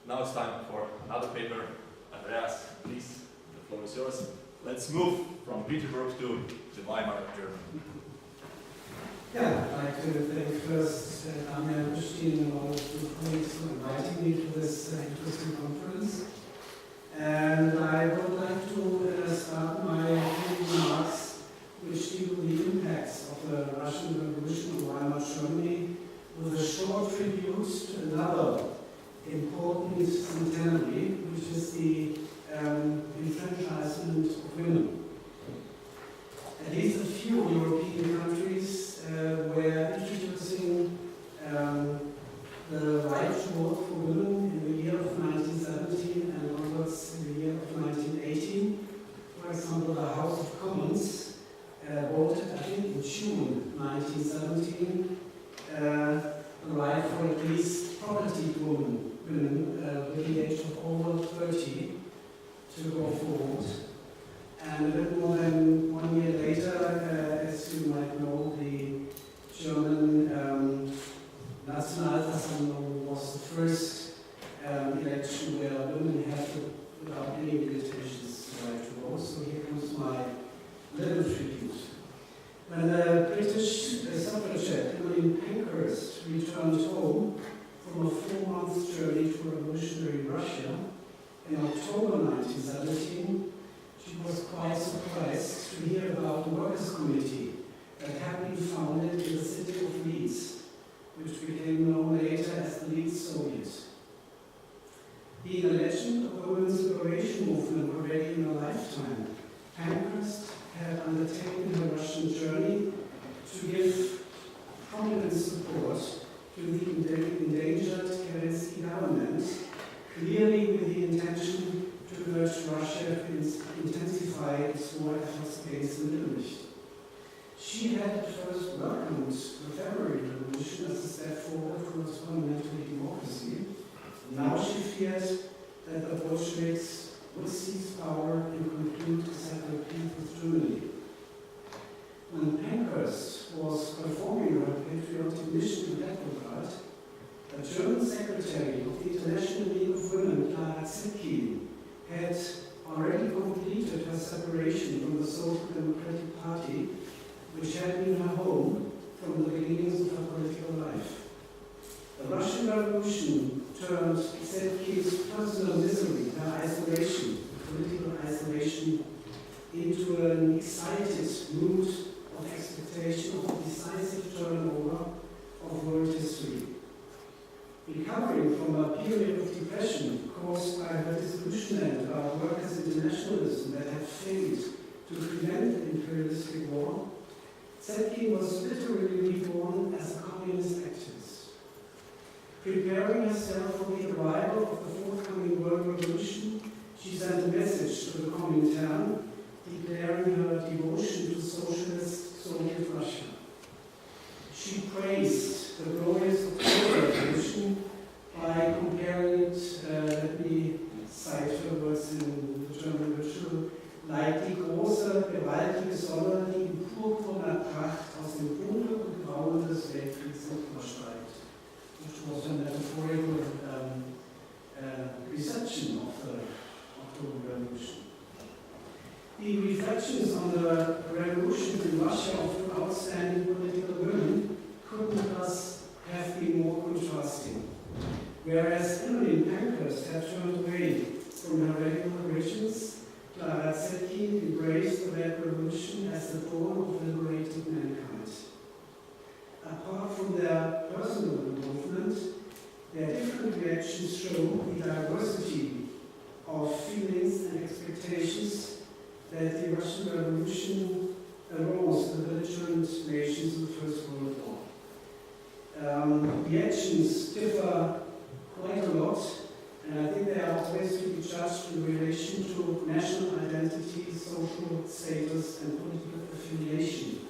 Now it's time for another paper. Andreas, please, the floor is yours. Let's move from Peterburg to Weimar, Germany. Yeah, I'd like to thank first Damian Christine and all of the colleagues for inviting me to this interesting conference. And I would like to start my remarks, which deal with the impacts of the Russian Revolution on Weimar Germany, with a short tribute to another important centenary, which is the enfranchisement of women. At least a few European countries were introducing the right to vote for women in the year of 1917 and onwards in the year of 1918. For example, the House of Commons voted, I think in June 1917, the right for at least property women with the age of over 30 to go forward. And a little more than 1 year later, as you might know, the German Nationalversammlung was the first election where women had to, without any limitations, the right to vote. So here comes my little tribute. When the British suffragette Emmeline Pankhurst returned home from a 4-month journey to revolutionary Russia in October 1917, she was quite surprised to hear about the Workers' Committee that had been founded in the city of Leeds, which became known later as the Leeds Soviet. Being a legend of the women's liberation movement already in her lifetime, Pankhurst had undertaken her Russian journey to give prominent support to the endangered Kerensky government, clearly with the intention to urge Russia to intensify its war efforts against the Middle East. She had at first welcomed the February Revolution as a step forward towards parliamentary democracy. Now she feared that the Bolsheviks would seize power and conclude a separate peace with Germany. When Pankhurst was performing her patriotic mission in Petrograd, the German secretary of the International League of Women, Clara Zetkin, had already completed her separation from the Social Democratic Party, which had been her home from the beginnings of her political life. The Russian Revolution turned Zetkin's personal misery, her isolation, political isolation, into an excited mood of expectation of a decisive turnover of world history. Recovering from a period of depression caused by her disillusionment about workers' internationalism that had failed to prevent the imperialistic war, Zetkin was literally reborn as a communist activist. Preparing herself for the arrival of the forthcoming world revolution, she sent a message to the Comintern declaring her devotion to socialist Soviet Russia. She praised the glorious October Revolution by comparing it, let me cite her words in the German ritual, like die große, gewaltige Sonne, die in purpurner Pracht aus dem Dunkel und Grauen des Weltkriegs emporsteigt, which was a metaphorical reception of the October Revolution. The reflections on the revolution in Russia of two outstanding political women couldn't thus have been more contrasting. Whereas Emmeline Pankhurst had turned away from her radical origins, Clara Zetkin embraced the Red Revolution as the dawn of liberating mankind. Apart from their personal involvement, their different reactions show the diversity of feelings and expectations that the Russian Revolution arose in the belligerent nations of the First World War. The actions differ quite a lot, and I think they are always to be judged in relation to national identity, social status, and political affiliation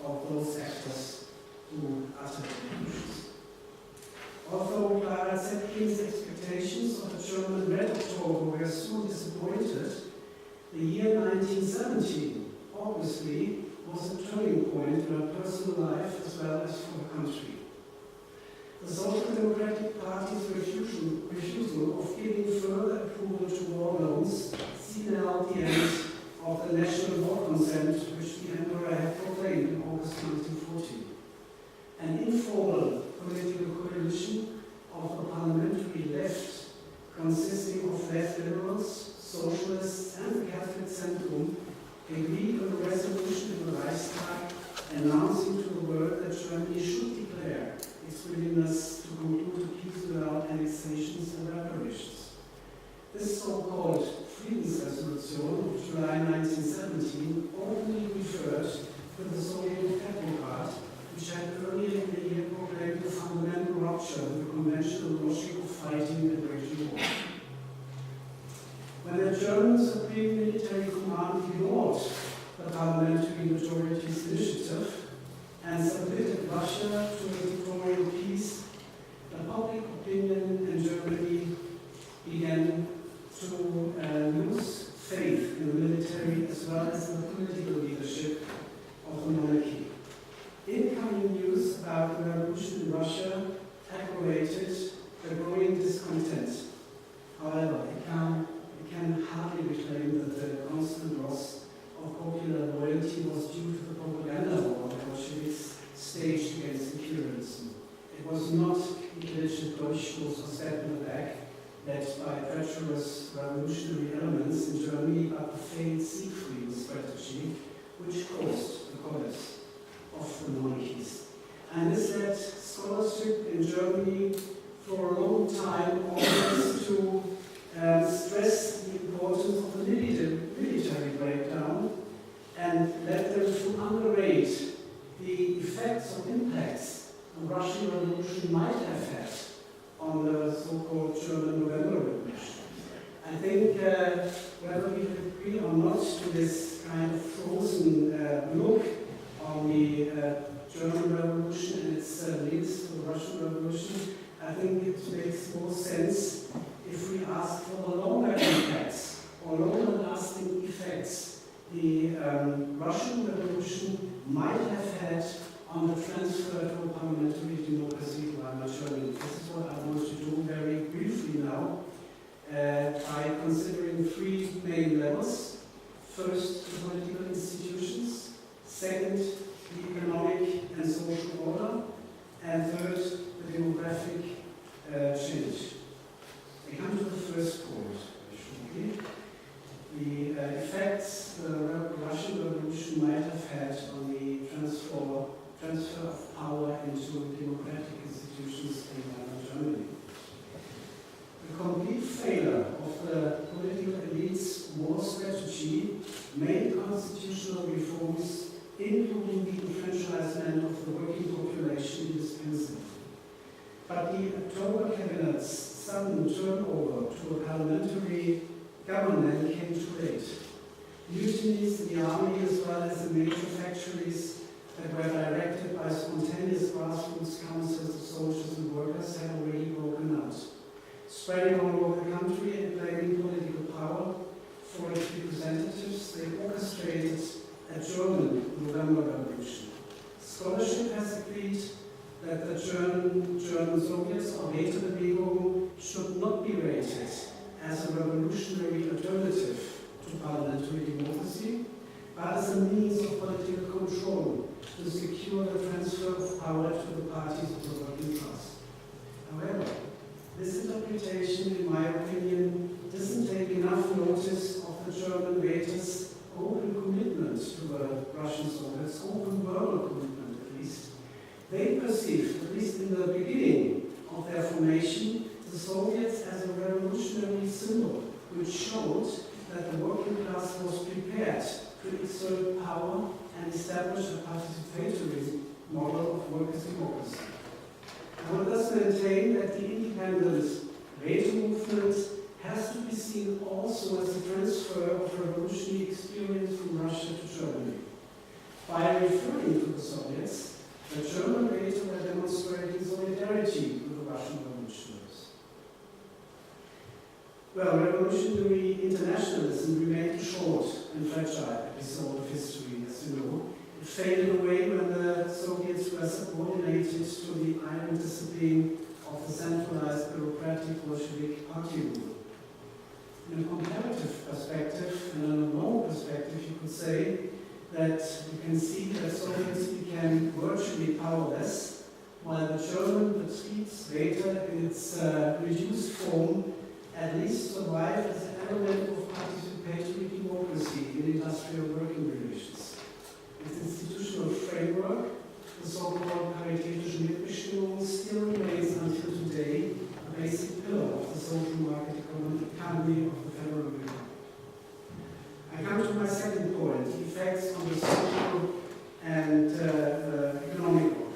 of those actors who uttered revolutions. Although Clara Zetkin's expectations of the German Red October were soon disappointed, the year 1917 obviously was a turning point in her personal life as well as for the country. The Social Democratic Party's refusal of giving further approval to war loans signaled the end of the national war consent which the Emperor had proclaimed in August 1940. An informal political coalition of the parliamentary left, consisting of left liberals, socialists and the Catholic Centrum, agreed on a resolution in the Reichstag announcing to the world that Germany should declare its willingness to conclude a peace without annexations and reparations. This so-called Friedensresolution of July 1917 openly referred to the Soviet Petrograd, which had earlier in the year proclaimed a fundamental rupture with the conventional logic of fighting and waging war. When the German Supreme Military Command ignored the parliamentary majority's initiative and submitted Russia to a dictatorial peace, the public opinion in Germany began to lose faith in the military as well as in the political leadership of the monarchy. Incoming news about the revolution in Russia aggravated the growing discontent. However, it can hardly be claimed that the constant loss of popular loyalty was due to the propaganda war the Bolsheviks staged against imperialism. It was not the illicit Durchstoß or step in the back led by treacherous revolutionary elements in Germany, but the failed Siegfried strategy which caused the collapse of the monarchies. And this led scholarship in Germany for a long time always to stress the importance of the military breakdown and led them to underrate the effects or impacts the Russian Revolution might have had on the so-called German November Revolution. I think whether we agree or not to this kind of frozen look on the German Revolution and its links to the Russian Revolution, I think it makes more sense if we ask for the longer impacts or longer lasting effects the Russian Revolution might have had on the transfer to a parliamentary democracy by Germany. This is what I want to do very briefly now by considering three main levels. First, the political institutions. Second, the economic and social order. And third, the demographic change. I come to the first point shortly. The effects the Russian Revolution might have had on the transfer of power into democratic institutions in Germany. The complete failure of the political elite's war strategy made constitutional reforms, including the enfranchisement of the working population, indispensable. But the October cabinet's sudden turnover to a parliamentary government came too late. Mutinies in the army as well as the major factories that were directed by spontaneous grassroots councils of soldiers and workers had already broken out, spreading all over the country and claiming political power for its representatives. They orchestrated a German November Revolution. Scholarship has agreed that the German Soviets or Rätebewegung should not be rated as a revolutionary alternative to parliamentary democracy, but as a means of political control to secure the transfer of power to the parties of the working class. However, this interpretation, in my opinion, doesn't take enough notice of the German Räte's open commitment to the Russian Soviets, open verbal commitment at least. They perceived, at least in the beginning of their formation, the Soviets as a revolutionary symbol, which showed that the working class was prepared to exert power and establish a participatory model of workers' democracy. I will thus maintain that the independent Räte movement has to be seen also as a transfer of revolutionary experience from Russia to Germany. By referring to the Soviets, the German Räte were demonstrating solidarity with the Russian revolutionaries. Well, revolutionary internationalism remained a short and fragile episode of history, as you know. It faded away when the Soviets were subordinated to the iron discipline of the centralized bureaucratic Bolshevik party rule. In a comparative perspective, and in a long perspective, you could say that you can see that Soviets became virtually powerless, while the German Betriebsräte in its reduced form at least survived as an element of participatory democracy in industrial working relations. Its institutional framework, the so-called Paritätische Mitbestimmung, still remains until today a basic pillar of the social market economy of the Federal Republic. I come to my second point, the effects on the social and economic world.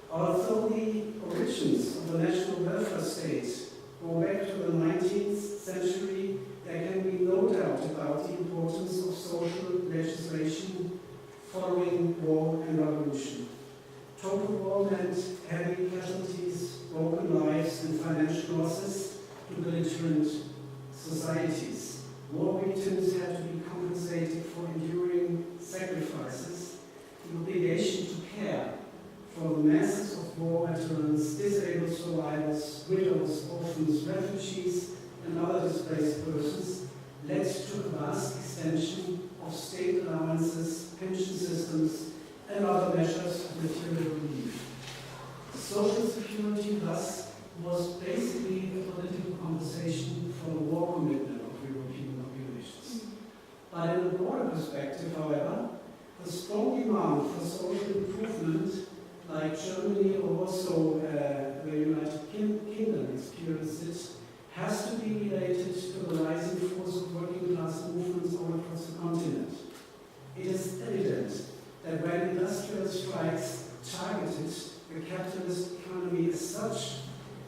Although the origins of the national welfare state go back to the 19th century, there can be no doubt about the importance of social legislation following war and revolution. Total war meant heavy casualties, broken lives, and financial losses to belligerent societies. War victims had to be compensated for enduring sacrifices. The obligation to care for the masses of war veterans, disabled survivors, widows, orphans, refugees, and other displaced persons led to a vast extension of state allowances, pension systems, and other measures of material relief. Social security, thus, was basically a political compensation for the war commitment of European populations. But in a broader perspective, however, the strong demand for social improvement, like Germany or also the United Kingdom experienced it, has to be related to the rising force of working class movements all across the continent. It is evident that when industrial strikes targeted the capitalist economy as such,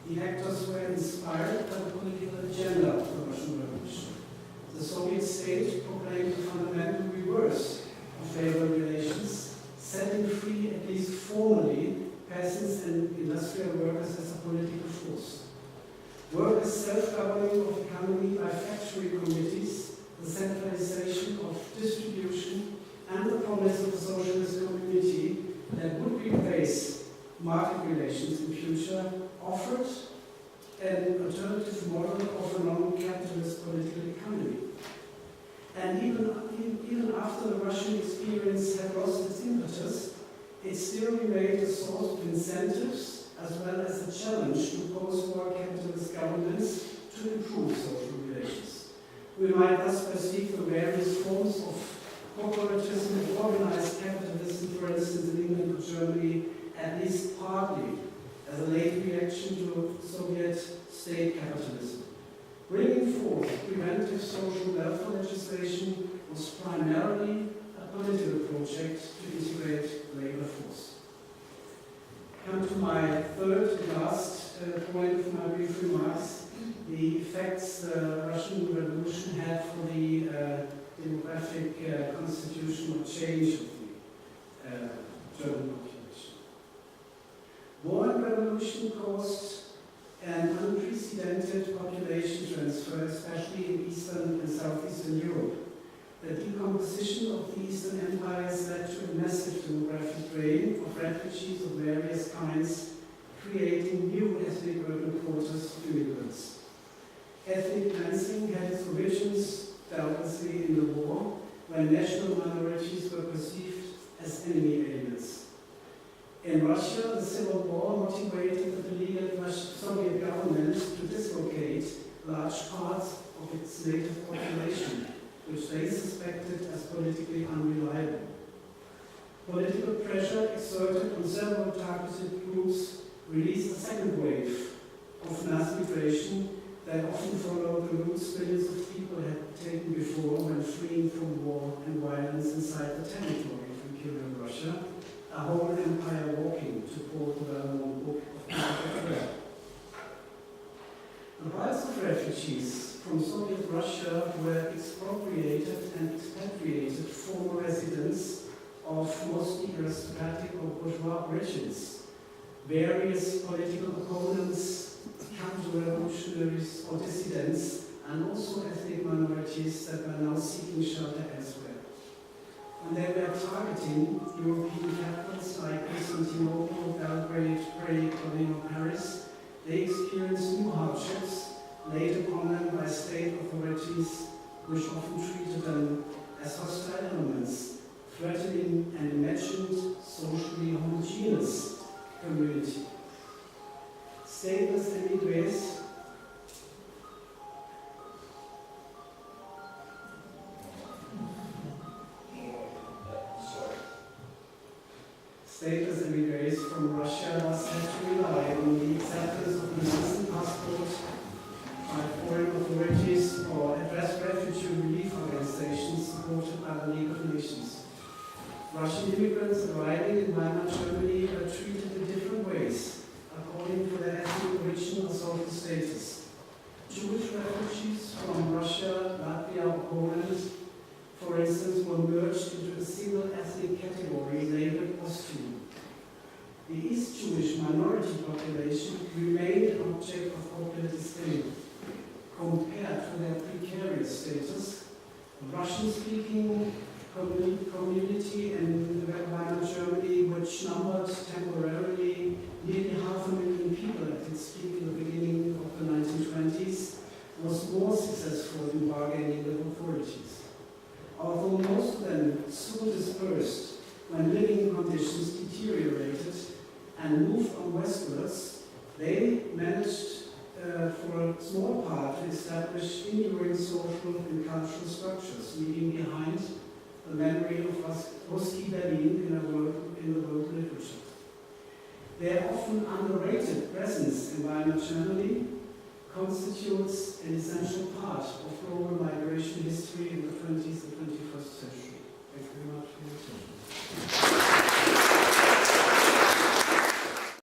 the actors were inspired by the political agenda of the Russian Revolution. The Soviet state proclaimed the fundamental reverse of labor relations, setting free, at least formally, peasants and industrial workers as a political force. Workers' self-governing of economy by factory committees, the centralization of distribution, and the promise of a socialist community that would replace market relations in future offered an alternative model of a non-capitalist political economy. And even after the Russian experience had lost its impetus, it still remained a source of incentives as well as a challenge to post-war capitalist governments to improve social relations. We might thus perceive the various forms of corporatism and organized capitalism, for instance, in England or Germany, at least partly as a late reaction to Soviet state capitalism. Bringing forth preventive social welfare legislation was primarily a political project to integrate the labor force. Come to my third and last point of my brief remarks, the effects the Russian Revolution had for the demographic constitutional change of the German population. War and revolution caused an unprecedented population transfer, especially in Eastern and Southeastern Europe. The decomposition of the Eastern empires led to a massive demographic drain of refugees of various kinds, creating new ethnic urban quotas of immigrants. Ethnic cleansing had its origins, doubtlessly, in the war, when national minorities were perceived as enemy aliens. In Russia, the civil war motivated the beleaguered Soviet government to dislocate large parts of its native population, which they suspected as politically unreliable. Political pressure exerted on several targeted groups released a second wave of mass migration that often followed the routes millions of people had taken before when fleeing from war and violence inside the territory of Imperial Russia, a whole empire walking, to quote the well-known book of Peter Weber. The piles of refugees from Soviet Russia were expropriated and expatriated former residents of mostly aristocratic or bourgeois origins, various political opponents, counter-revolutionaries or dissidents, and also ethnic minorities that were now seeking shelter elsewhere. And they were targeting European capitals like Constantinople, Belgrade, Prague, Berlin, or Paris. They experienced new hardships laid upon them by state authorities, which often treated them as hostile elements, threatening an imagined socially homogeneous community. Stateless emigres from Russia thus had to rely on the acceptance of an instant passport by foreign authorities or address refugee relief organizations supported by the League of Nations. Russian immigrants arriving in Weimar, Germany were treated in different ways according to their ethnic origin or social status. Jewish refugees from Russia, Latvia, or Poland, for instance, were merged into a single ethnic category labeled Austrian. The East Jewish minority population remained an object of popular disdain. Compared to their precarious status, the Russian-speaking community in Weimar, Germany, which numbered temporarily nearly 500,000 people at its peak in the beginning of the 1920s, was more successful in bargaining with authorities. Although most of them soon dispersed when living conditions deteriorated and moved on westwards, they managed for a small part to establish enduring social and cultural structures, leaving behind the memory of Ruski Berlin in the world literature. Their often underrated presence in Weimar, Germany constitutes an essential part of global migration history in the 20th and